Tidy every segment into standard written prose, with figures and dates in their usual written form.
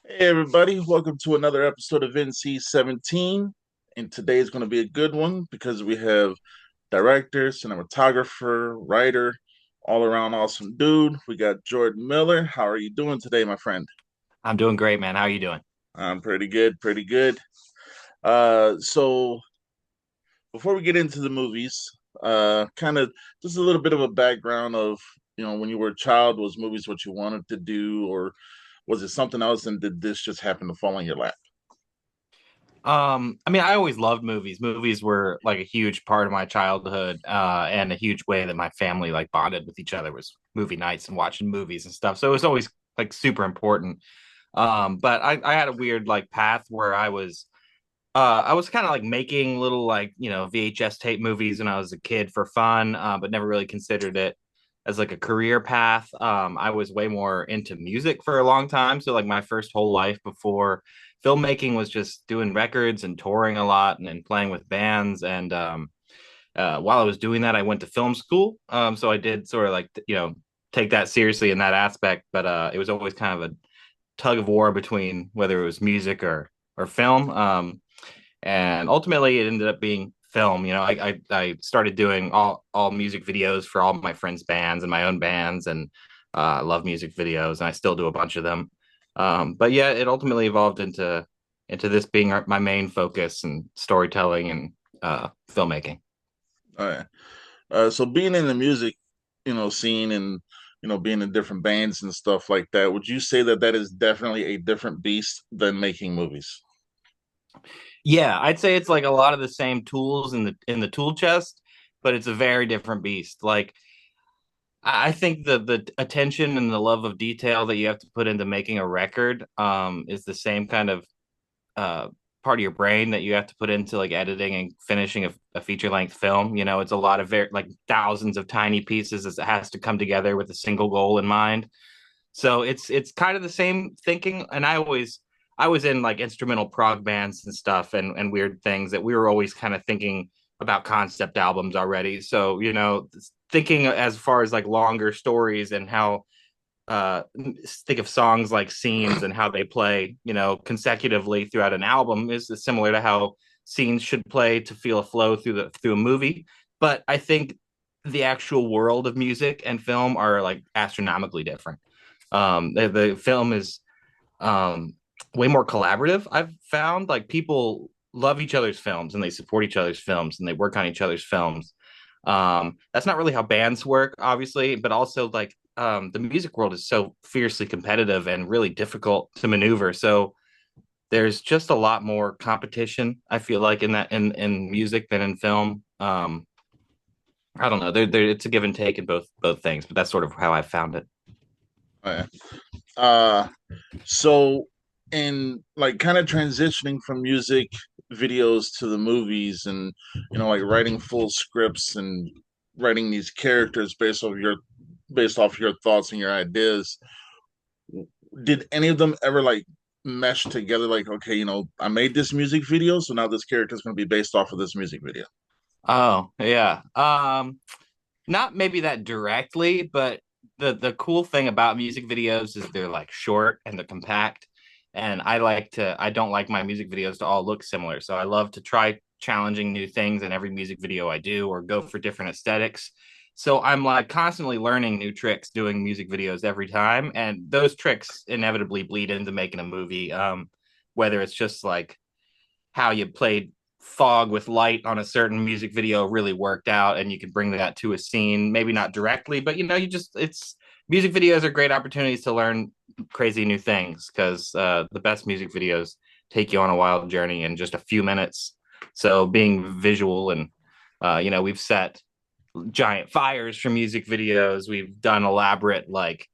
Hey everybody, welcome to another episode of NC-17. And today is going to be a good one because we have director, cinematographer, writer, all around awesome dude. We got Jordan Miller. How are you doing today, my friend? I'm doing great, man. How are you doing? I'm pretty good, pretty good. So before we get into the movies, kind of just a little bit of a background of, when you were a child, was movies what you wanted to do, or was it something else and did this just happen to fall in your lap? I mean, I always loved movies. Movies were like a huge part of my childhood, and a huge way that my family like bonded with each other was movie nights and watching movies and stuff. So it was always like super important. But I had a weird like path where I was kind of like making little like VHS tape movies when I was a kid for fun, but never really considered it as like a career path. I was way more into music for a long time, so like my first whole life before filmmaking was just doing records and touring a lot and playing with bands. And while I was doing that, I went to film school. So I did sort of like take that seriously in that aspect, but it was always kind of a tug of war between whether it was music or film. And ultimately it ended up being film. I started doing all music videos for all my friends' bands and my own bands, and I love music videos, and I still do a bunch of them. But yeah, it ultimately evolved into this being my main focus and storytelling and filmmaking. Uh, so being in the music, scene and being in different bands and stuff like that, would you say that that is definitely a different beast than making movies? Yeah, I'd say it's like a lot of the same tools in the tool chest, but it's a very different beast. Like I think the attention and the love of detail that you have to put into making a record is the same kind of uh, part of your brain that you have to put into like editing and finishing a feature length film. It's a lot of very like thousands of tiny pieces as it has to come together with a single goal in mind. So it's kind of the same thinking. And I was in like instrumental prog bands and stuff and weird things that we were always kind of thinking about concept albums already. So, thinking as far as like longer stories and how uh think of songs like scenes and how they play, consecutively throughout an album is similar to how scenes should play to feel a flow through a movie. But I think the actual world of music and film are like astronomically different. The film is um, way more collaborative. I've found like people love each other's films and they support each other's films and they work on each other's films. That's not really how bands work, obviously, but also like the music world is so fiercely competitive and really difficult to maneuver. So there's just a lot more competition. I feel like in music than in film. I don't know. It's a give and take in both things, but that's sort of how I found it. Uh, uh, so in like kind of transitioning from music videos to the movies and like writing full scripts and writing these characters based off your thoughts and your ideas, did any of them ever like mesh together, like, okay, I made this music video, so now this character is going to be based off of this music video? Oh, yeah. Not maybe that directly, but the cool thing about music videos is they're like short and they're compact. And I don't like my music videos to all look similar. So I love to try challenging new things in every music video I do or go for different aesthetics. So I'm like constantly learning new tricks doing music videos every time. And those tricks inevitably bleed into making a movie. Whether it's just like how you played fog with light on a certain music video really worked out and you could bring that to a scene, maybe not directly, but you just it's music videos are great opportunities to learn crazy new things because the best music videos take you on a wild journey in just a few minutes. So being visual and we've set giant fires for music videos, we've done elaborate like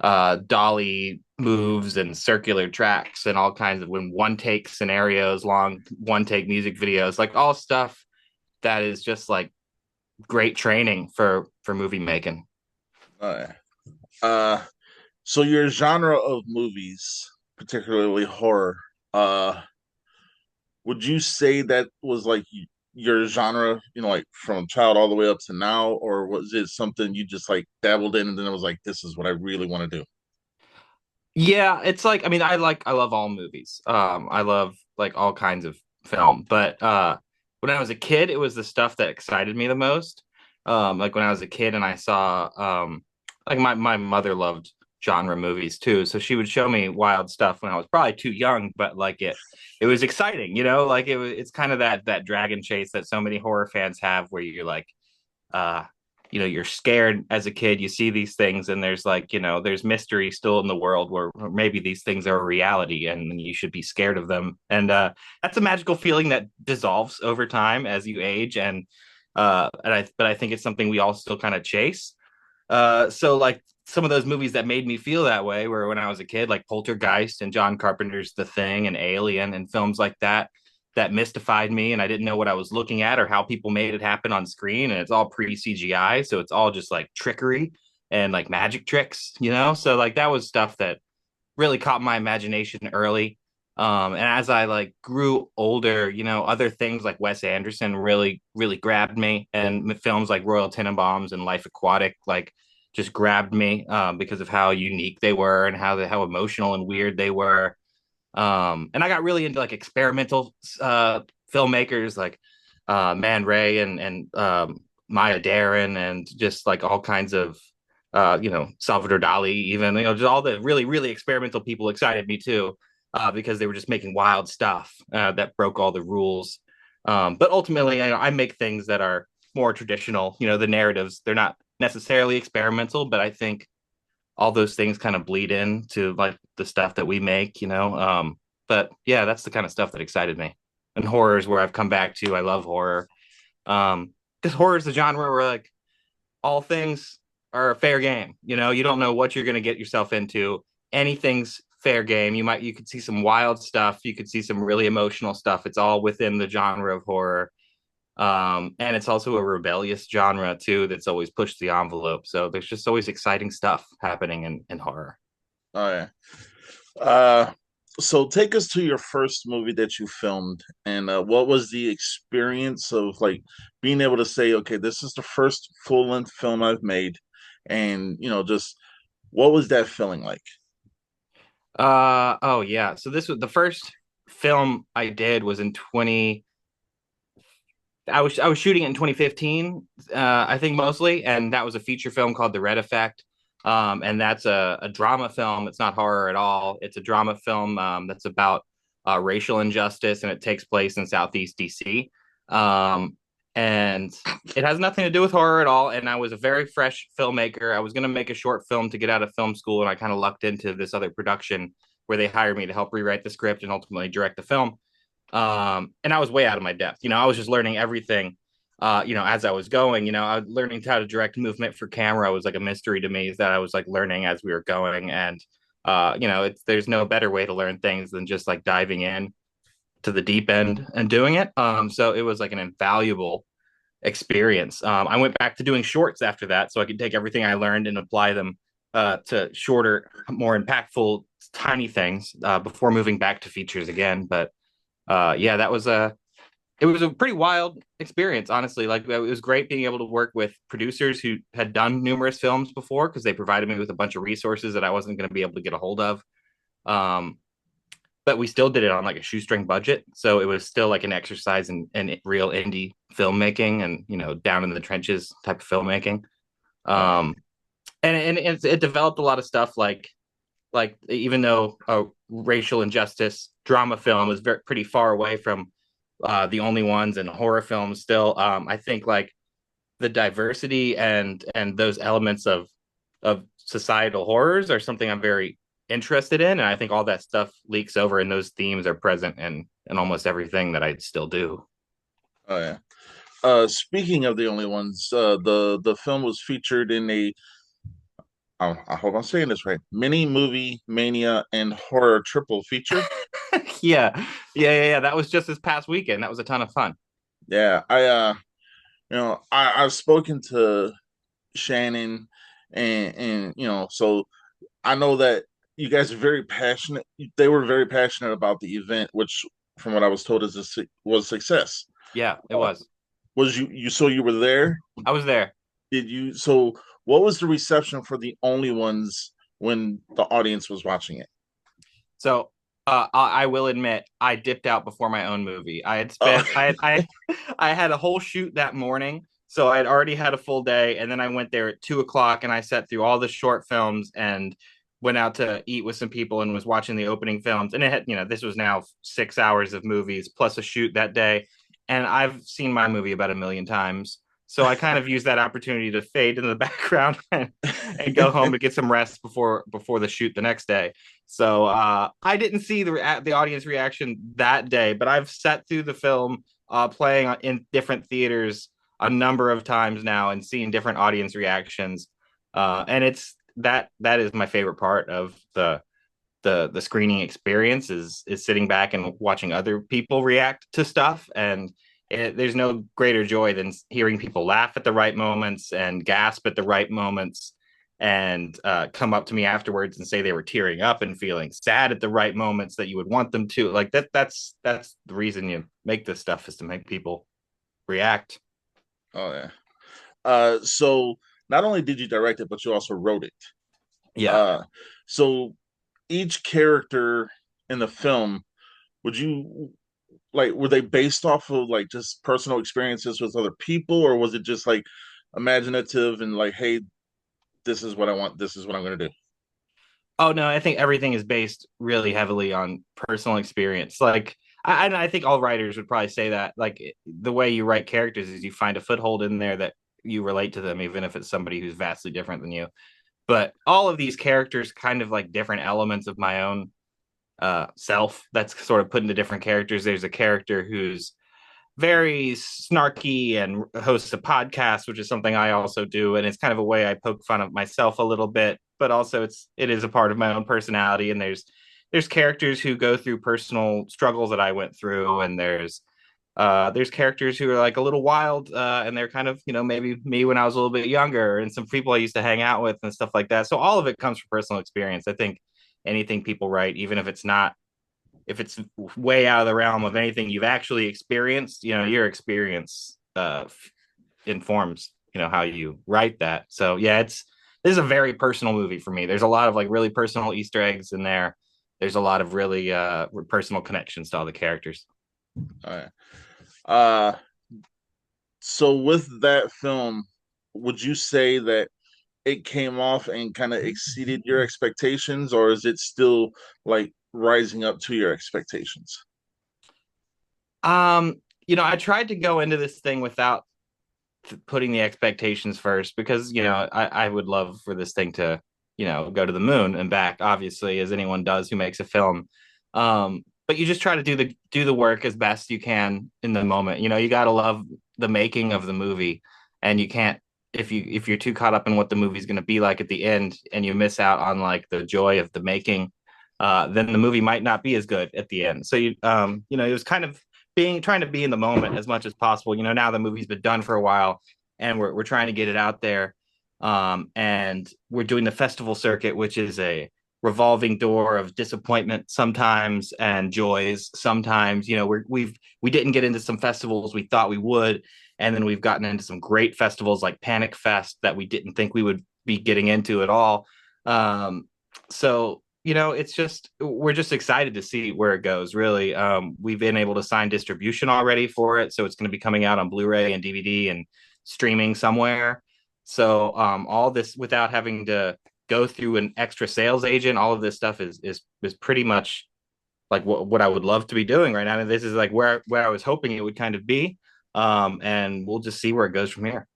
dolly moves and circular tracks and all kinds of when one take scenarios, long one take music videos, like all stuff that is just like great training for movie making. uh, uh so your genre of movies, particularly horror, uh would you say that was like your genre, like from child all the way up to now, or was it something you just like dabbled in and then it was like, this is what I really want to do? Yeah, it's like, I mean, I love all movies. I love like all kinds of film, but when I was a kid, it was the stuff that excited me the most. Like when I was a kid and I saw like my mother loved genre movies too, so she would show me wild stuff when I was probably too young, but like it was exciting, you know? Like it's kind of that dragon chase that so many horror fans have where you're like uh you're scared as a kid, you see these things and there's like there's mystery still in the world where maybe these things are a reality and you should be scared of them, and that's a magical feeling that dissolves over time as you age, and I think it's something we all still kind of chase. So like some of those movies that made me feel that way were when I was a kid, like Poltergeist and John Carpenter's The Thing and Alien and films like that that mystified me, and I didn't know what I was looking at or how people made it happen on screen. And it's all pre CGI, so it's all just like trickery and like magic tricks, you know. So like that was stuff that really caught my imagination early. And as I like grew older, other things like Wes Anderson really, really grabbed me, and films like Royal Tenenbaums and Life Aquatic like just grabbed me because of how unique they were and how emotional and weird they were. And I got really into like experimental filmmakers like Man Ray and Maya Deren and just like all kinds of Salvador Dali, even just all the really really experimental people excited me too, because they were just making wild stuff that broke all the rules. But ultimately, I make things that are more traditional. The narratives, they're not necessarily experimental, but I think all those things kind of bleed into like the stuff that we make. But yeah, that's the kind of stuff that excited me. And horror is where I've come back to. I love horror. Because horror is the genre where like all things are a fair game. You don't know what you're going to get yourself into. Anything's fair game. You could see some wild stuff. You could see some really emotional stuff. It's all within the genre of horror. And it's also a rebellious genre too that's always pushed the envelope. So there's just always exciting stuff happening in horror. Oh yeah. Uh, so take us to your first movie that you filmed, and what was the experience of like being able to say, okay, this is the first full length film I've made, and just what was that feeling like? Oh yeah. So this was the first film I did was in 20 I was shooting it in 2015, I think mostly, and that was a feature film called The Red Effect. And that's a drama film. It's not horror at all. It's a drama film that's about racial injustice, and it takes place in Southeast DC. Um, and it has nothing to do with horror at all. And I was a very fresh filmmaker. I was going to make a short film to get out of film school, and I kind of lucked into this other production where they hired me to help rewrite the script and ultimately direct the film. And I was way out of my depth. I was just learning everything. As I was going, I was learning how to direct movement for camera was like a mystery to me that I was like learning as we were going. And there's no better way to learn things than just like diving in to the deep end and doing it. So it was like an invaluable experience. I went back to doing shorts after that, so I could take everything I learned and apply them to shorter, more impactful, tiny things before moving back to features again. But yeah, it was a pretty wild experience, honestly. Like it was great being able to work with producers who had done numerous films before because they provided me with a bunch of resources that I wasn't going to be able to get a hold of. Um, but we still did it on like a shoestring budget, so it was still like an exercise in real indie filmmaking and down in the trenches type of filmmaking. Oh yeah. Um, and it developed a lot of stuff like even though a racial injustice drama film is pretty far away from the only ones in horror films still, I think like the diversity and those elements of societal horrors are something I'm very interested in, and I think all that stuff leaks over and those themes are present in almost everything that I still do. Oh yeah. Speaking of the only ones, the film was featured in a, I hope I'm saying this right, mini movie mania and horror triple feature. Yeah, yeah. That was just this past weekend. That was a ton of fun. Yeah, I've spoken to Shannon, and so I know that you guys are very passionate. They were very passionate about the event, which, from what I was told, was a success. Yeah, it Uh, was. was you so you were there? I was there. Did you so? What was the reception for the only ones when the audience was watching it? So I will admit I dipped out before my own movie. I had Oh, spent I had a whole shoot that morning, so I had already had a full day, and then I went there at 2 o'clock and I sat through all the short films and went out to eat with some people and was watching the opening films. And it had, this was now 6 hours of movies plus a shoot that day, and I've seen my movie about a million times. So I kind of used that opportunity to fade into the background and go home to get some rest before the shoot the next day. So I didn't see the audience reaction that day, but I've sat through the film playing in different theaters a number of times now and seen different audience reactions. And it's that is my favorite part of the screening experience is sitting back and watching other people react to stuff. And there's no greater joy than hearing people laugh at the right moments and gasp at the right moments and come up to me afterwards and say they were tearing up and feeling sad at the right moments that you would want them to. Like that's the reason you make this stuff, is to make people react. oh yeah. So not only did you direct it, but you also wrote it. Yeah. Uh, so each character in the film, would you like, were they based off of like just personal experiences with other people, or was it just like imaginative and like, hey, this is what I want, this is what I'm gonna do? Oh no, I think everything is based really heavily on personal experience. Like I think all writers would probably say that. Like the way you write characters is you find a foothold in there that you relate to them, even if it's somebody who's vastly different than you. But all of these characters kind of like different elements of my own self that's sort of put into different characters. There's a character who's very snarky and hosts a podcast, which is something I also do, and it's kind of a way I poke fun of myself a little bit, but also it is a part of my own personality. And there's characters who go through personal struggles that I went through, and there's characters who are like a little wild, and they're kind of maybe me when I was a little bit younger, and some people I used to hang out with and stuff like that. So all of it comes from personal experience. I think anything people write, even if it's way out of the realm of anything you've actually experienced, your experience informs how you write that. So yeah, this is a very personal movie for me. There's a lot of like really personal Easter eggs in there. There's a lot of really personal connections to all the characters. All right. Uh, so with that film, would you say that it came off and kind of exceeded your expectations, or is it still like rising up to your expectations? um I tried to go into this thing without putting the expectations first, because I would love for this thing to go to the moon and back, obviously, as anyone does who makes a film. But you just try to do the work as best you can in the moment. You got to love the making of the movie, and you can't, if you're too caught up in what the movie's going to be like at the end and you miss out on like the joy of the making, then the movie might not be as good at the end. So it was kind of trying to be in the moment as much as possible. Now the movie's been done for a while, and we're trying to get it out there. And we're doing the festival circuit, which is a revolving door of disappointment sometimes and joys sometimes. We didn't get into some festivals we thought we would, and then we've gotten into some great festivals like Panic Fest that we didn't think we would be getting into at all. So it's just, we're just excited to see where it goes, really. We've been able to sign distribution already for it, so it's going to be coming out on Blu-ray and DVD and streaming somewhere. So all this without having to go through an extra sales agent. All of this stuff is pretty much like what I would love to be doing right now. And this is like where I was hoping it would kind of be. And we'll just see where it goes from here.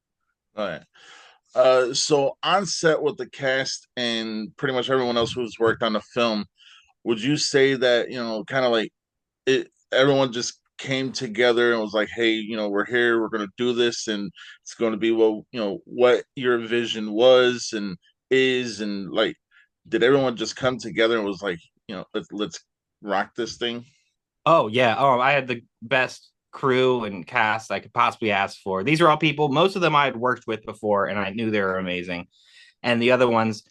All right. So on set with the cast and pretty much everyone else who's worked on the film, would you say that, kind of like everyone just came together and was like, hey, we're here, we're going to do this, and it's going to be what your vision was and is, and like, did everyone just come together and was like, let's rock this thing? Oh yeah. Oh, I had the best crew and cast I could possibly ask for. These are all people, most of them I had worked with before, and I knew they were amazing. And the other ones,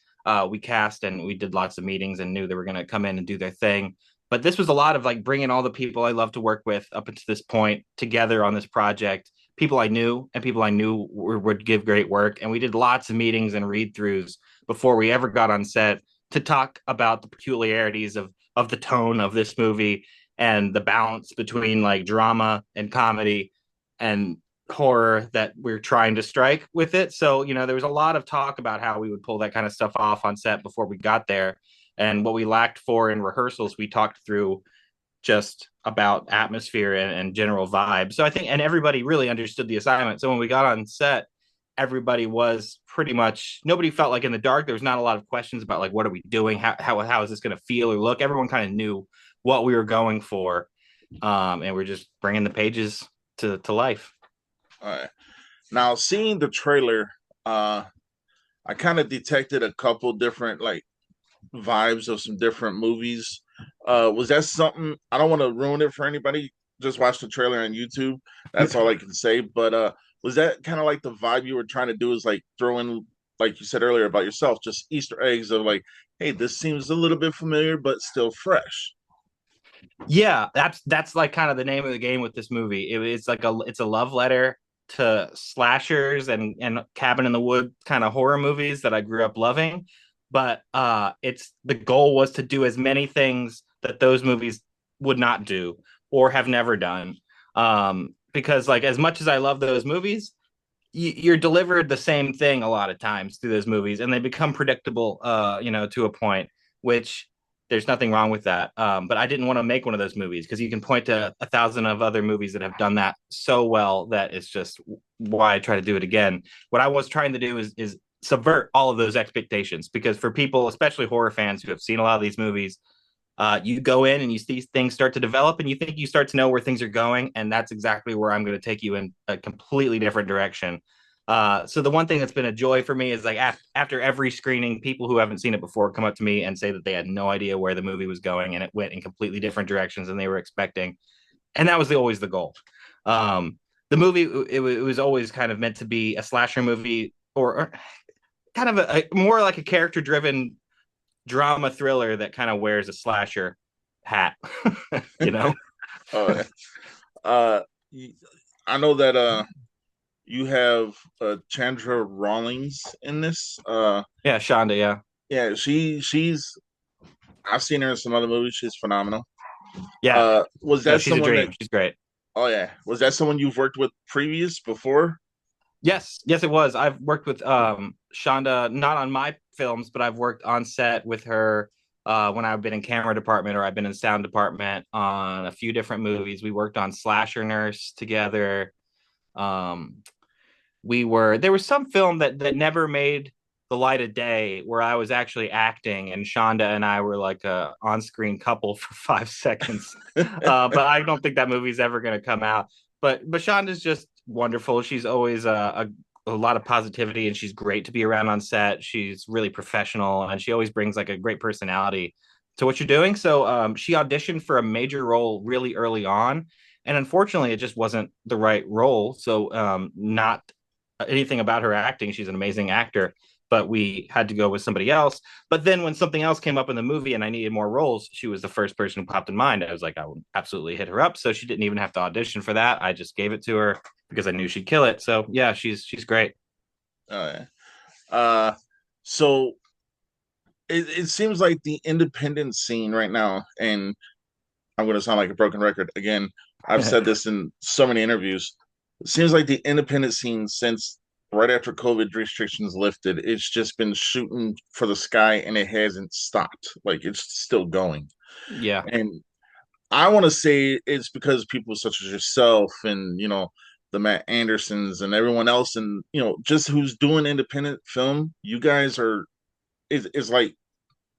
we cast and we did lots of meetings and knew they were going to come in and do their thing. But this was a lot of like bringing all the people I love to work with up until this point together on this project. People I knew and people I knew would give great work. And we did lots of meetings and read throughs before we ever got on set to talk about the peculiarities of the tone of this movie and the balance between like drama and comedy and horror that we're trying to strike with it. So, there was a lot of talk about how we would pull that kind of stuff off on set before we got there. And what we lacked for in rehearsals, we talked through just about atmosphere and general vibe. So I think, and everybody really understood the assignment. So when we got on set, everybody was pretty much, nobody felt like in the dark. There was not a lot of questions about like, what are we doing? How is this going to feel or look? Everyone kind of knew what we were going for. And we're just bringing the pages to life. All right. Now, seeing the trailer, I kind of detected a couple different like vibes of some different movies. Was that something? I don't want to ruin it for anybody. Just watch the trailer on YouTube. That's all I can say. But was that kind of like the vibe you were trying to do? Is like throw in, like you said earlier about yourself, just Easter eggs of like, hey, this seems a little bit familiar, but still fresh. Yeah, that's like kind of the name of the game with this movie. It's a love letter to slashers and cabin in the wood kind of horror movies that I grew up loving. But it's the goal was to do as many things that those movies would not do or have never done. Because like as much as I love those movies, you're delivered the same thing a lot of times through those movies, and they become predictable, to a point, which there's nothing wrong with that. But I didn't want to make one of those movies because you can point to a thousand of other movies that have done that so well that it's just why I try to do it again. What I was trying to do is subvert all of those expectations, because for people, especially horror fans who have seen a lot of these movies, you go in and you see things start to develop and you think you start to know where things are going, and that's exactly where I'm going to take you in a completely different direction. So the one thing that's been a joy for me is like after every screening, people who haven't seen it before come up to me and say that they had no idea where the movie was going and it went in completely different directions than they were expecting, and that was always the goal. The movie, it was always kind of meant to be a slasher movie, or kind of a more like a character driven drama thriller that kind of wears a slasher hat, you know? Uh, uh, I know that you have Chandra Rawlings in this. Yeah, Shonda, yeah. Yeah, she's I've seen her in some other movies. She's phenomenal. Yeah. Was No, that she's a someone that? dream. She's great. Oh yeah, was that someone you've worked with previous before? Yes, yes, it was. I've worked with Shonda not on my films, but I've worked on set with her when I've been in camera department or I've been in sound department on a few different movies. We worked on Slasher Nurse together. Um, there was some film that never made the light of day where I was actually acting, and Shonda and I were like a on-screen couple for 5 seconds. But I don't think that movie's ever going to come out. But Shonda's just wonderful. She's always a lot of positivity, and she's great to be around on set. She's really professional, and she always brings like a great personality to what you're doing. So she auditioned for a major role really early on, and unfortunately, it just wasn't the right role. So not anything about her acting. She's an amazing actor, but we had to go with somebody else. But then when something else came up in the movie and I needed more roles, she was the first person who popped in mind. I was like, I would absolutely hit her up. So she didn't even have to audition for that. I just gave it to her because I knew she'd kill it. So yeah, she's great. Oh yeah. So it seems like the independent scene right now, and I'm going to sound like a broken record again. I've said this in so many interviews. It seems like the independent scene since right after COVID restrictions lifted, it's just been shooting for the sky and it hasn't stopped. Like it's still going. Yeah. And I want to say it's because people such as yourself and, the Matt Andersons and everyone else and, just who's doing independent film, you guys are, it's like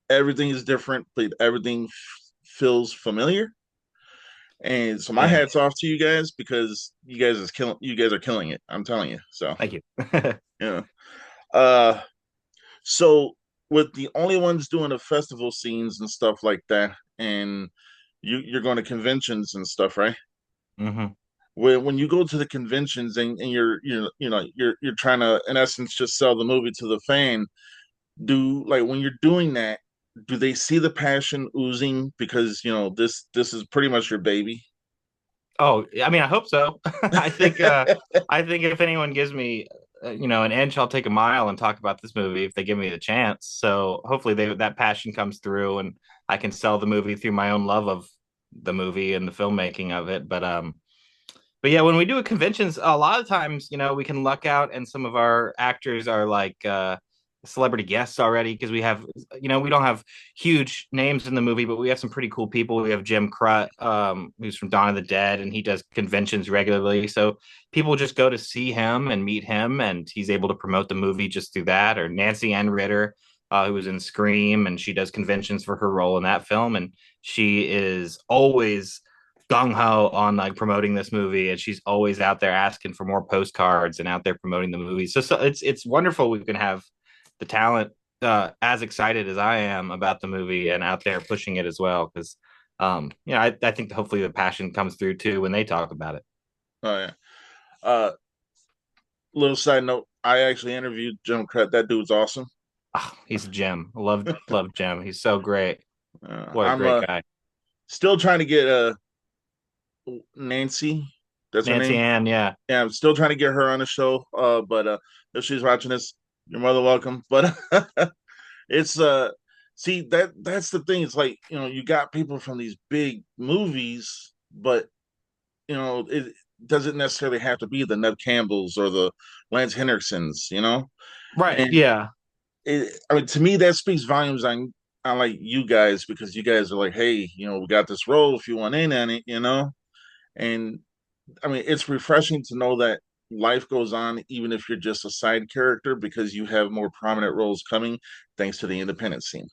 everything is different, but everything feels familiar. And so my Yeah. hats off to you guys because you guys are killing it. I'm telling you. So Thank you. yeah. Uh so with the only ones doing the festival scenes and stuff like that, and you're going to conventions and stuff, right? hmm When you go to the conventions and you're trying to in essence just sell the movie to the fan, do like when you're doing that, do they see the passion oozing because this is pretty much your baby? Oh, I mean, I hope so. I think if anyone gives me an inch, I'll take a mile and talk about this movie if they give me the chance. So hopefully that passion comes through and I can sell the movie through my own love of the movie and the filmmaking of it. But yeah, when we do at conventions, a lot of times, we can luck out and some of our actors are like celebrity guests already because we don't have huge names in the movie, but we have some pretty cool people. We have Jim Crut, who's from Dawn of the Dead, and he does conventions regularly. So people just go to see him and meet him, and he's able to promote the movie just through that. Or Nancy Ann Ritter, who was in Scream, and she does conventions for her role in that film. And she is always gung ho on like promoting this movie, and she's always out there asking for more postcards and out there promoting the movie. So it's wonderful we can have the talent as excited as I am about the movie and out there pushing it as well. Because I think hopefully the passion comes through too when they talk about it. Oh yeah. Uh, Little side note: I actually interviewed Jim Crett. That dude's awesome. Oh, he's Jim. Love Jim. He's so great. What a I'm great guy. still trying to get Nancy. That's her Nancy name. Ann, yeah. Yeah, I'm still trying to get her on the show. But if she's watching this, your mother welcome. But it's see that's the thing. It's like you got people from these big movies, but it doesn't necessarily have to be the Nev Campbells or the Lance Henriksons. Right. And Yeah. I mean, to me, that speaks volumes on like you guys because you guys are like, hey, we got this role if you want in on it. And I mean, it's refreshing to know that life goes on even if you're just a side character because you have more prominent roles coming thanks to the independent scene.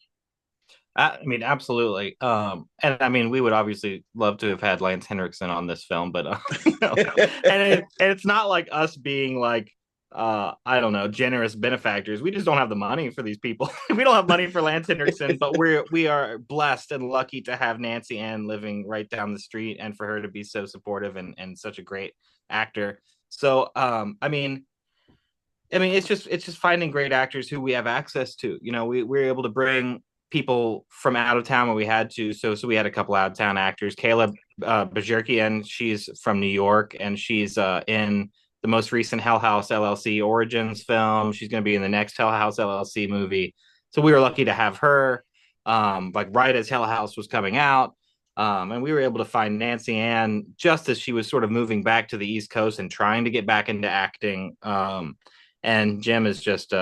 I mean, absolutely. And I mean, we would obviously love to have had Lance Henriksen on this film, but and it's not like us being like, I don't know, generous benefactors. We just don't have the money for these people. We don't have money for Lance Henriksen, but we are blessed and lucky to have Nancy Ann living right down the street, and for her to be so supportive and such a great actor. So, I mean, it's just finding great actors who we have access to. We're able to bring people from out of town when we had to. So we had a couple out of town actors. Caleb Bajirkian, she's from New York, and she's in the most recent Hell House LLC Origins film. She's going to be in the next Hell House LLC movie. So we were lucky to have her, like right as Hell House was coming out. And we were able to find Nancy Ann just as she was sort of moving back to the East Coast and trying to get back into acting. And Jim is just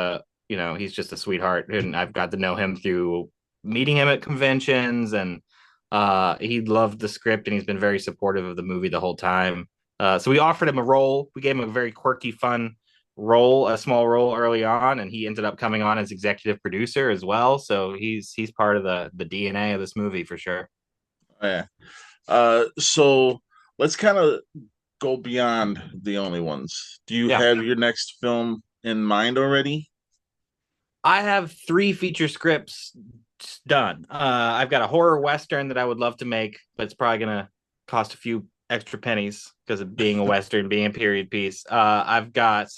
he's just a sweetheart, and I've got to know him through meeting him at conventions, and he loved the script, and he's been very supportive of the movie the whole time. So we offered him a role. We gave him a very quirky, fun role, a small role early on, and he ended up coming on as executive producer as well. So he's part of the DNA of this movie for sure. Yeah. So let's kind of go beyond the only ones. Do you Yeah. have your next film in mind already? I have 3 feature scripts done. I've got a horror western that I would love to make, but it's probably gonna cost a few extra pennies because of being a western, being a period piece. I've got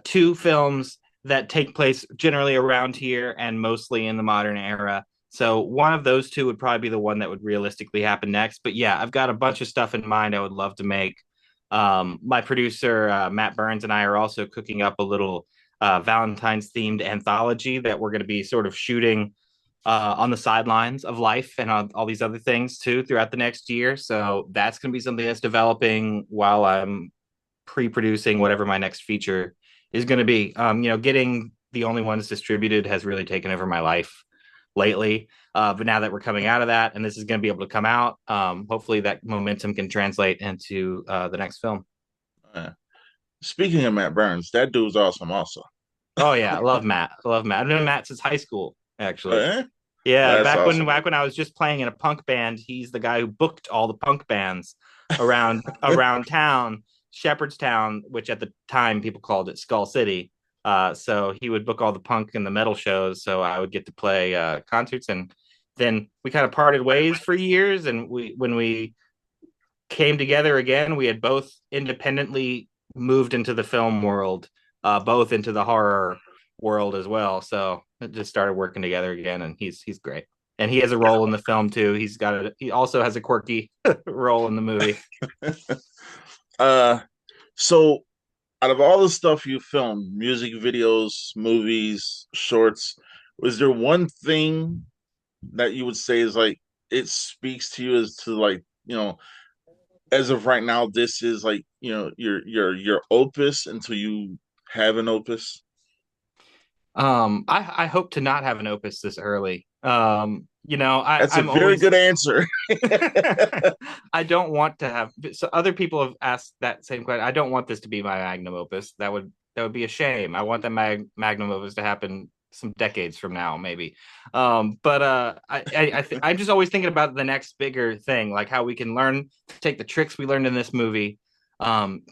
2 films that take place generally around here and mostly in the modern era. So one of those 2 would probably be the one that would realistically happen next. But yeah, I've got a bunch of stuff in mind I would love to make. My producer Matt Burns and I are also cooking up a little Valentine's themed anthology that we're going to be sort of shooting on the sidelines of life and on all these other things too throughout the next year. So that's going to be something that's developing while I'm pre-producing whatever my next feature is going to be. Getting the only ones distributed has really taken over my life lately. But now that we're coming out of that and this is going to be able to come out, hopefully that momentum can translate into the next film. Uh, Speaking of Matt Burns, that dude's awesome also. Oh yeah, I love Matt. I love Matt. I've known Matt since high school, actually. Eh? Yeah, That's back awesome. when I was just playing in a punk band, he's the guy who booked all the punk bands around town, Shepherdstown, which at the time people called it Skull City. So he would book all the punk and the metal shows, so I would get to play concerts, and then we kind of parted ways for years. And when we came together again, we had both independently moved into the film world, both into the horror world as well. So it just started working together again, and he's great. And he has a role in the film too. He also has a quirky role in the movie. uh, so out of all the stuff you filmed, music videos, movies, shorts, was there one thing that you would say is like it speaks to you as to like, as of right now, this is like, your opus until you have an opus? I hope to not have an opus this early. That's a I'm very always good answer. I don't want to have, so other people have asked that same question. I don't want this to be my magnum opus. That would be a shame. I want the magnum opus to happen some decades from now, maybe. But I'm just always thinking about the next bigger thing, like how we can learn, take the tricks we learned in this movie,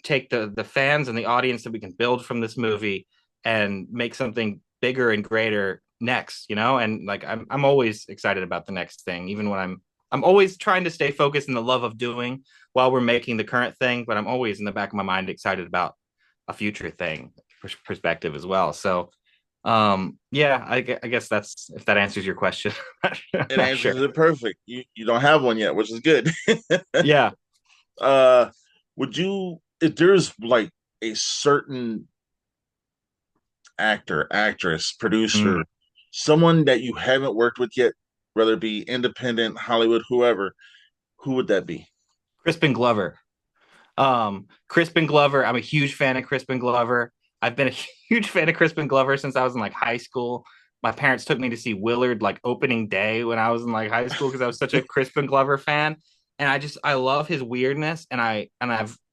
take the fans and the audience that we can build from this movie, and make something bigger and greater next. And like I'm always excited about the next thing, even when I'm always trying to stay focused in the love of doing while we're making the current thing, but I'm always in the back of my mind excited about a future thing perspective as well. So, yeah, I guess that's if that answers your question. I'm It not sure. answers it perfect. You don't have one yet, which is good. Yeah. uh would you, if there's like a certain actor, actress, Mm. producer, someone that you haven't worked with yet, whether it be independent, Hollywood, whoever, who would that be? Crispin Glover. Crispin Glover. I'm a huge fan of Crispin Glover. I've been a huge fan of Crispin Glover since I was in like high school. My parents took me to see Willard like opening day when I was in like high school because I was such a Crispin Glover fan. And I love his weirdness, and I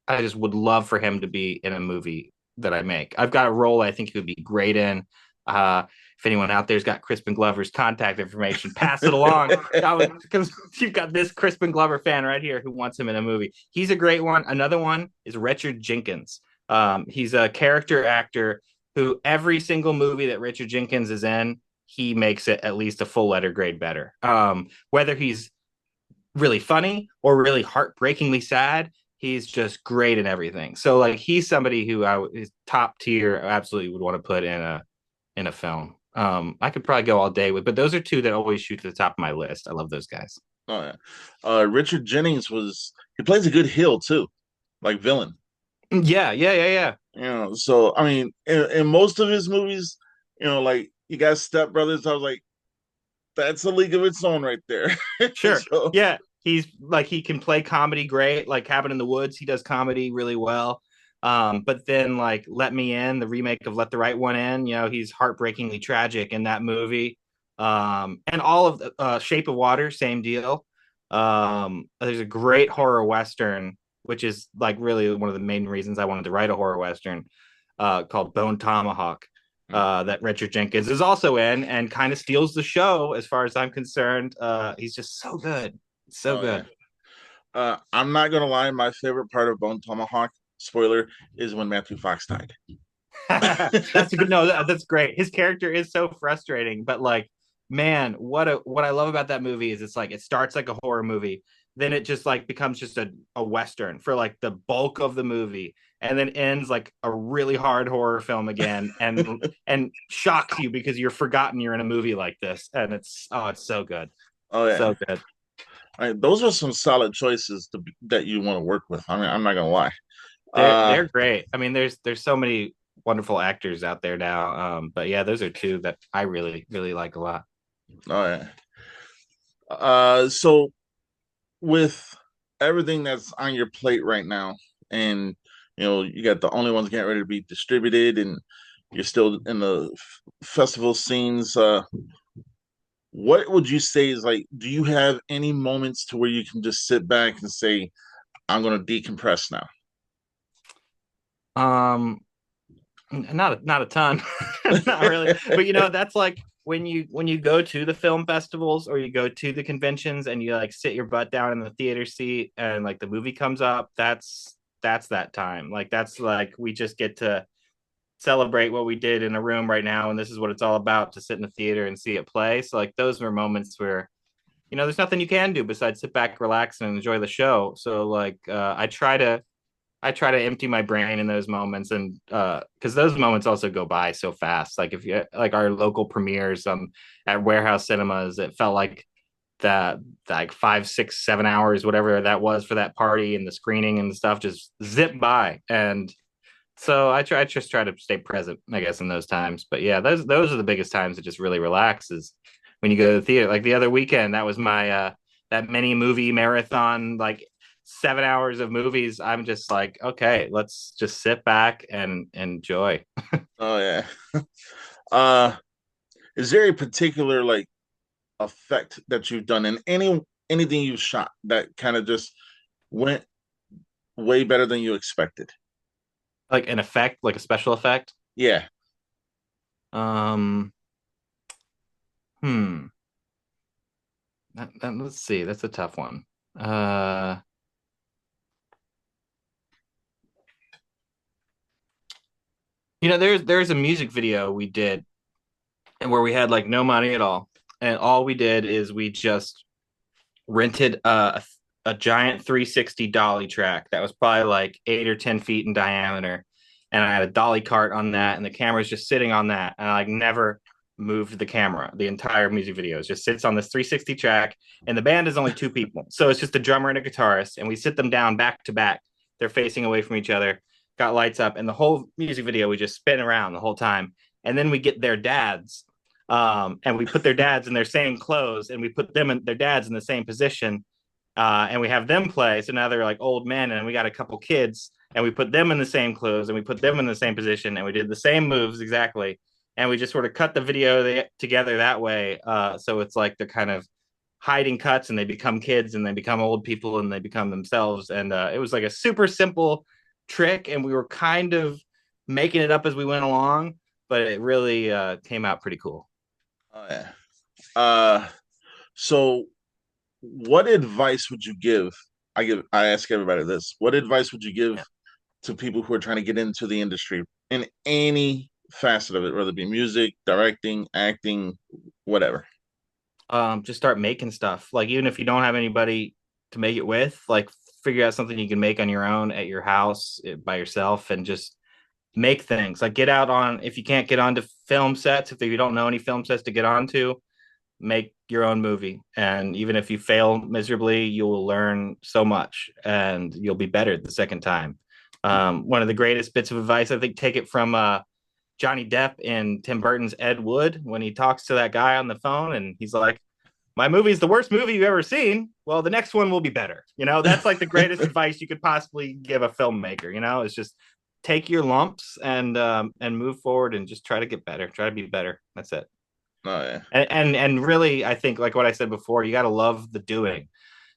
just would love for him to be in a movie that I make. I've got a role I think he would be great in. Uh, if anyone out there's got Crispin Glover's contact information, pass it along. Because you've got this Crispin Glover fan right here who wants him in a movie. He's a great one. Another one is Richard Jenkins. He's a character actor who every single movie that Richard Jenkins is in, he makes it at least a full letter grade better. Whether he's really funny or really heartbreakingly sad, he's just great in everything. So like he's somebody who is top tier. Absolutely would want to put in a film. I could probably go all day with, but those are two that always shoot to the top of my list. I love those guys. Oh yeah. Richard Jennings he plays a good heel too, like villain. Yeah, yeah, yeah, yeah. So I mean, in most of his movies, like you got Step Brothers, I was like, that's a league of its own right there. Sure. So Yeah. He's like he can play comedy great, like Cabin in the Woods. He does comedy really well. But then like Let Me In, the remake of Let the Right One In, he's heartbreakingly tragic in that movie. And all of the Shape of Water, same deal. There's a great horror western, which is like really one of the main reasons I wanted to write a horror western, called Bone Tomahawk, that Richard Jenkins is also in and kind of steals the show as far as I'm concerned. He's just so good. So oh yeah. good. I'm not gonna lie, my favorite part of Bone Tomahawk, spoiler, is when Matthew Fox died. That's a good no, that's great. His character is so frustrating, but like man, what I love about that movie is it's like it starts like a horror movie, then it just like becomes just a western for like the bulk of the movie, and then ends like a really hard horror film again, and shocks you because you're forgotten you're in a movie like this, and it's so good. Oh yeah. So good. Those are some solid choices that you want to work with. I mean, I'm not gonna lie. They're great. I mean, there's so many wonderful actors out there now. But yeah, those are two that I really really like a lot. Oh yeah. So with everything that's on your plate right now, and you got the only ones getting ready to be distributed, and you're still in the festival scenes. What would you say is like? Do you have any moments to where you can just sit back and say, "I'm going to decompress now"? Um, not a ton, not really. But that's like when you go to the film festivals or you go to the conventions and you like sit your butt down in the theater seat and like the movie comes up. That's that time. Like that's like we just get to celebrate what we did in a room right now, and this is what it's all about, to sit in the theater and see it play. So like those were moments where there's nothing you can do besides sit back, relax, and enjoy the show. So like I try to empty my brain in those moments, and because those moments also go by so fast. Like if you like our local premieres at warehouse cinemas, it felt like that like 5, 6, 7 hours, whatever that was for that party and the screening and stuff, just zip by. And So I just try to stay present, I guess, in those times. But yeah, those are the biggest times to just really relax is when you go to the theater. Like the other weekend, that was my that mini movie marathon, like 7 hours of movies. I'm just like, okay, let's just sit back and enjoy. Oh yeah. Uh, is there a particular like effect that you've done in anything you've shot that kind of just went way better than you expected? Like an effect, like a special effect. Yeah. Um, hmm. Let's see. That's a tough one. Uh, there's a music video we did and where we had like no money at all, and all we did is we just rented a giant 360 dolly track that was probably like 8 or 10 feet in diameter, and I had a dolly cart on that, and the camera's just sitting on that, and I like never moved the camera. The entire music video it just sits on this 360 track, and the band is only two people, so it's just a drummer and a guitarist, and we sit them down back to back. They're facing away from each other, got lights up, and the whole music video we just spin around the whole time, and then we get their dads and we put their dads in their same clothes and we put them and their dads in the same position and we have them play. So now they're like old men, and we got a couple kids, and we put them in the same clothes, and we put them in the same position, and we did the same moves exactly, and we just sort of cut the video together that way. So it's like they're kind of hiding cuts, and they become kids, and they become old people, and they become themselves. And it was like a super simple trick, and we were kind of making it up as we went along, but it really came out pretty cool. Oh yeah. Uh, so what advice would you give? I ask everybody this. What advice would you give Yeah. to people who are trying to get into the industry in any facet of it, whether it be music, directing, acting, whatever? Just start making stuff. Like even if you don't have anybody to make it with, like figure out something you can make on your own at your house by yourself, and just make things. Like get out on if you can't get onto film sets, if you don't know any film sets to get onto, make your own movie. And even if you fail miserably, you will learn so much and you'll be better the second time. One of the greatest bits of advice, I think, take it from Johnny Depp in Tim Burton's Ed Wood when he talks to that guy on the phone and he's like, my movie is the worst movie you've ever seen. Well, the next one will be better. That's like the greatest advice you could possibly give a filmmaker. Is just take your lumps and move forward and just try to get better. Try to be better. That's it. Oh yeah. And really, I think like what I said before, you got to love the doing.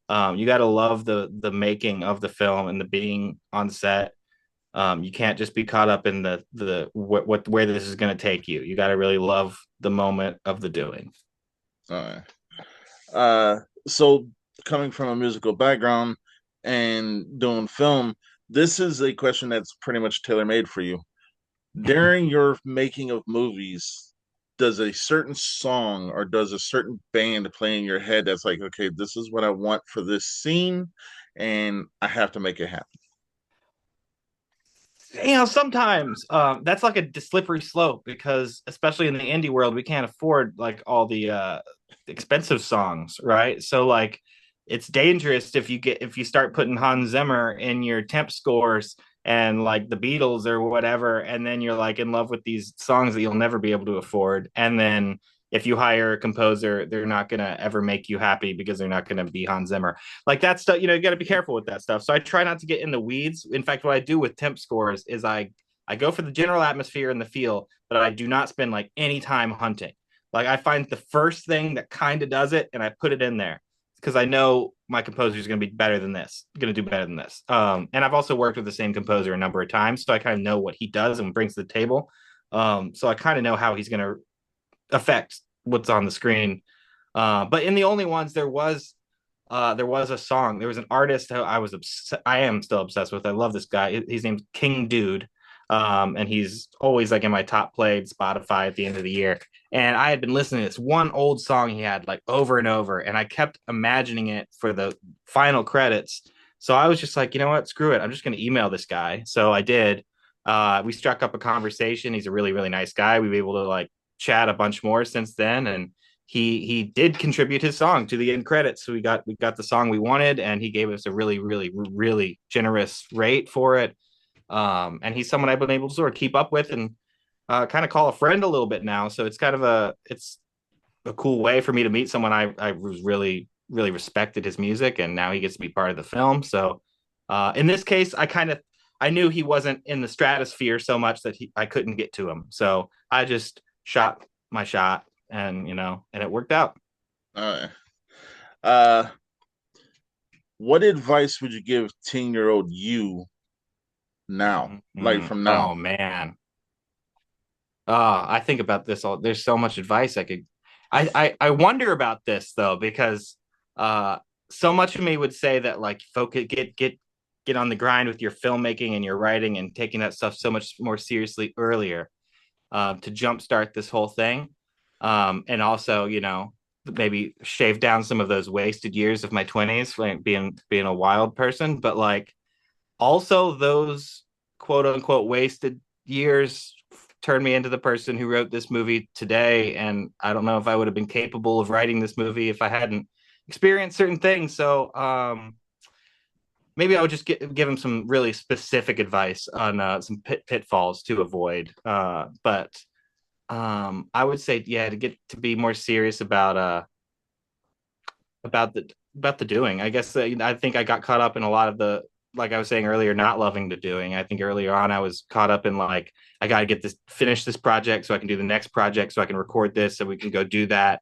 You got to love the making of the film and the being on set. You can't just be caught up in the what where this is going to take you. You got to really love the moment of the doing. Oh yeah. So coming from a musical background and doing film, this is a question that's pretty much tailor made for you. During your making of movies, does a certain song or does a certain band play in your head that's like, okay, this is what I want for this scene, and I have to make it happen? Sometimes that's like a slippery slope because especially in the indie world we can't afford like all the expensive songs, right? So like it's dangerous if you start putting Hans Zimmer in your temp scores and like the Beatles or whatever, and then you're like in love with these songs that you'll never be able to afford, and then if you hire a composer, they're not gonna ever make you happy because they're not gonna be Hans Zimmer. Like that stuff, you got to be careful with that stuff. So I try not to get in the weeds. In fact, what I do with temp scores is I go for the general atmosphere and the feel, but I do not spend like any time hunting. Like I find the first thing that kind of does it and I put it in there because I know my composer is going to be better than this, going to do better than this. And I've also worked with the same composer a number of times, so I kind of know what he does and brings to the table. So I kind of know how he's going to affect what's on the screen. But in the only ones there was a song. There was an artist who I am still obsessed with. I love this guy. His name's King Dude, and he's always like in my top played Spotify at the end of the year. And I had been listening to this one old song he had like over and over, and I kept imagining it for the final credits. So I was just like, you know what, screw it. I'm just going to email this guy. So I did. We struck up a conversation. He's a really really nice guy. We were able to like chat a bunch more since then, and he did contribute his song to the end credits. So we got the song we wanted, and he gave us a really really really generous rate for it. And he's someone I've been able to sort of keep up with and kind of call a friend a little bit now. So it's a cool way for me to meet someone I was really respected his music, and now he gets to be part of the film. So in this case, I knew he wasn't in the stratosphere so much that I couldn't get to him. So I just shot my shot, and and it worked out. Uh, uh, what advice would you give 10-year-old you now? Like Mm-hmm. from now? Oh man. I think about this all. There's so much advice I could. I wonder about this though because uh, so much of me would say that like focus, get on the grind with your filmmaking and your writing and taking that stuff so much more seriously earlier to jumpstart this whole thing, and also maybe shave down some of those wasted years of my 20s, like being a wild person, but like also those quote unquote wasted years turned me into the person who wrote this movie today. And I don't know if I would have been capable of writing this movie if I hadn't experienced certain things. So maybe I would just give him some really specific advice on some pitfalls to avoid. But I would say, yeah, to get to be more serious about the doing. I guess I think I got caught up in a lot of the, like I was saying earlier, not loving the doing. I think earlier on I was caught up in like I got to get this finish this project so I can do the next project so I can record this so we can go do that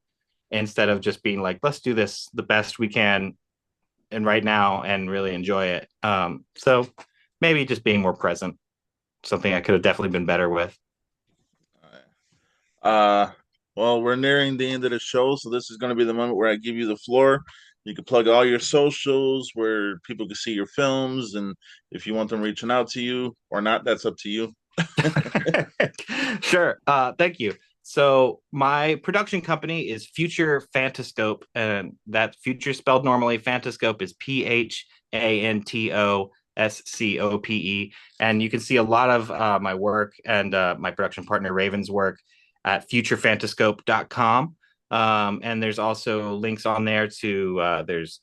instead of just being like let's do this the best we can and right now and really enjoy it. So maybe just being more present, something I could have definitely been better with. Uh, well, we're nearing the end of the show, so this is going to be the moment where I give you the floor. You can plug all your socials where people can see your films, and if you want them reaching out to you or not, that's up to you. Sure. Thank you. So my production company is Future Fantascope, and that Future spelled normally. Fantascope is Phantoscope, and you can see a lot of my work and my production partner Raven's work at futurefantascope.com. And there's also links on there to there's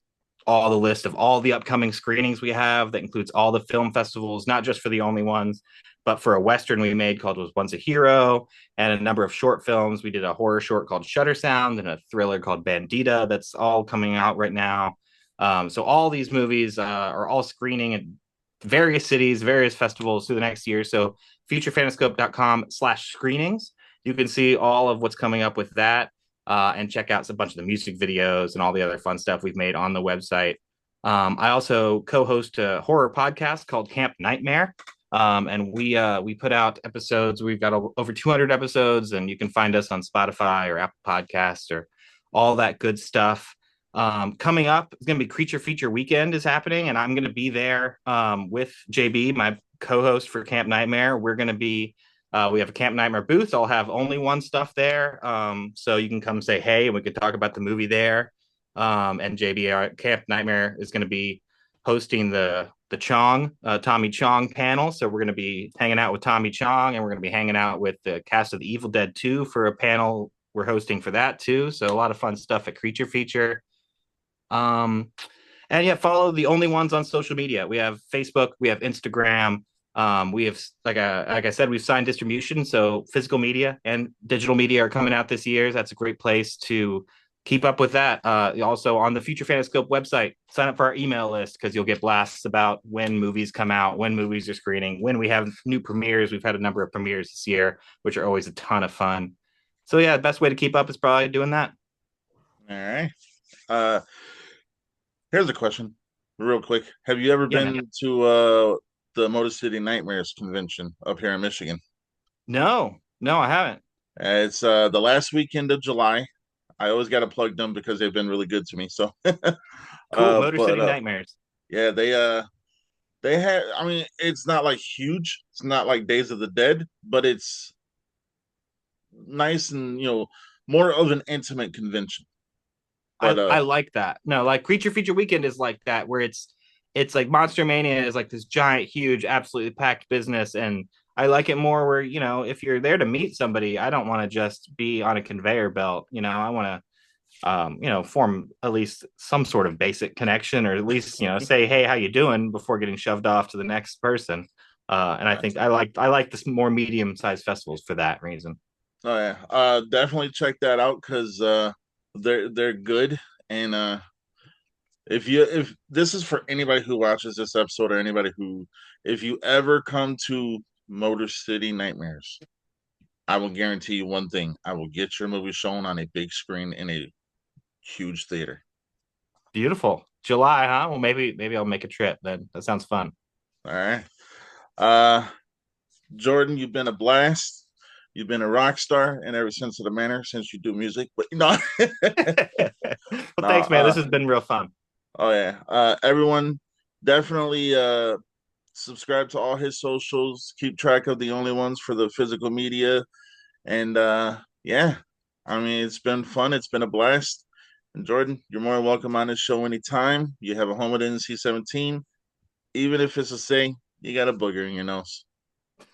all the list of all the upcoming screenings we have that includes all the film festivals, not just for the only ones, but for a Western we made called Was Once a Hero, and a number of short films. We did a horror short called Shutter Sound and a thriller called Bandita that's all coming out right now. So all these movies are all screening at various cities, various festivals through the next year. So futurefantascope.com/screenings. You can see all of what's coming up with that and check out a bunch of the music videos and all the other fun stuff we've made on the website. I also co-host a horror podcast called Camp Nightmare, and we put out episodes. We've got over 200 episodes, and you can find us on Spotify or Apple Podcasts or all that good stuff. Coming up, it's going to be Creature Feature Weekend is happening, and I'm going to be there with JB, my co-host for Camp Nightmare. We're going to be we have a Camp Nightmare booth. I'll have only one stuff there, so you can come say hey, and we can talk about the movie there. And JB, our Camp Nightmare, is going to be hosting the Chong Tommy Chong panel. So we're going to be hanging out with Tommy Chong, and we're going to be hanging out with the cast of The Evil Dead 2 for a panel we're hosting for that too. So a lot of fun stuff at Creature Feature. Um, and yeah, follow the only ones on social media. We have Facebook, we have Instagram. We have like I said, we've signed distribution, so physical media and digital media are coming out this year. That's a great place to keep up with that. Also on the Future Fantascope website, sign up for our email list because you'll get blasts about when movies come out, when movies are screening, when we have new premieres. We've had a number of premieres this year, which are always a ton of fun. So yeah, the best way to keep up is probably doing that. All right. Uh, Here's a question, real quick. Have you ever Yeah, man. been to the Motor City Nightmares convention up here in Michigan? No, no, I haven't. It's the last weekend of July. I always got to plug them because they've been really good to me. So, Cool. Motor but City Nightmares. yeah, they had. I mean, it's not like huge. It's not like Days of the Dead, but it's nice and more of an intimate convention. But I like that. No, like Creature Feature Weekend is like that, where it's like Monster Mania is like this giant, huge, absolutely packed business, and I like it more where if you're there to meet somebody, I don't want to just be on a conveyor belt. I want to form at least some sort of basic connection, or at least say hey, how you doing before getting shoved off to the next person. And I think I like the more medium sized festivals for that reason. Oh yeah, definitely check that out because they're good. And if this is for anybody who watches this episode or anybody who, if you ever come to Motor City Nightmares, I will guarantee you one thing: I will get your movie shown on a big screen in a huge theater. Beautiful. July, huh? Well, maybe I'll make a trip then. That sounds fun. All right, uh, Jordan, you've been a blast. You've been a rock star in every sense of the manner since you do music. But no, Well, no. thanks, man. This has been real fun. Oh yeah. Everyone, definitely subscribe to all his socials. Keep track of the only ones for the physical media. And yeah, I mean, it's been fun. It's been a blast. And Jordan, you're more than welcome on this show anytime. You have a home at NC-17. Even if it's a say, you got a booger in your nose.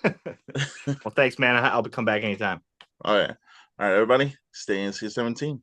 Well, thanks, man. I'll come back anytime. All right. All right, everybody, stay NC-17.